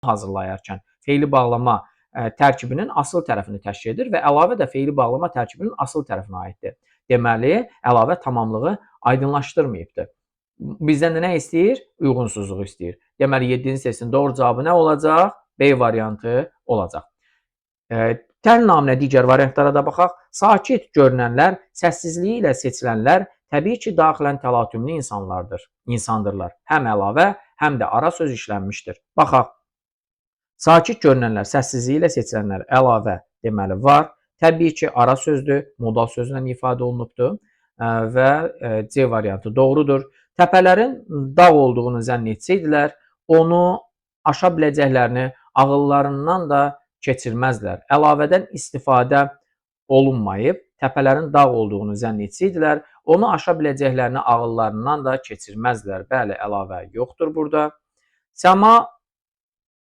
hazırlayarkən fe'li bağlama tərkibinin asıl tərəfini təşkil edir və əlavə də fe'li bağlama tərkibinin asıl tərəfinə aiddir. Deməli, əlavə tamamlığı aydınlaşdırmayıbdır. Bizdən də nə istəyir? Uyğunsuzluğu istəyir. Deməli, 7-ci testin doğru cavabı nə olacaq? B variantı olacaq. Təyin naminə digər variantlara da baxaq. Sakit görünənlər, səssizliyi ilə seçilənlər təbii ki, daxilən təlatümlü insandırlar. Həm əlavə, həm də ara söz işlənmişdir. Baxaq. Sakit görünənlər, səssizliyi ilə seçilənlər, əlavə deməli var. Təbii ki, ara sözdür, modal sözlə ifadə olunubdur və C variantı doğrudur. Təpələrin dağ olduğunu zənn etsəydilər, onu aşa biləcəklərini ağıllarından da keçirməzlər. Əlavədən istifadə olunmayıb, təpələrin dağ olduğunu zənn etsəydilər, onu aşa biləcəklərini ağıllarından da keçirməzlər. Bəli, əlavə yoxdur burada. Səma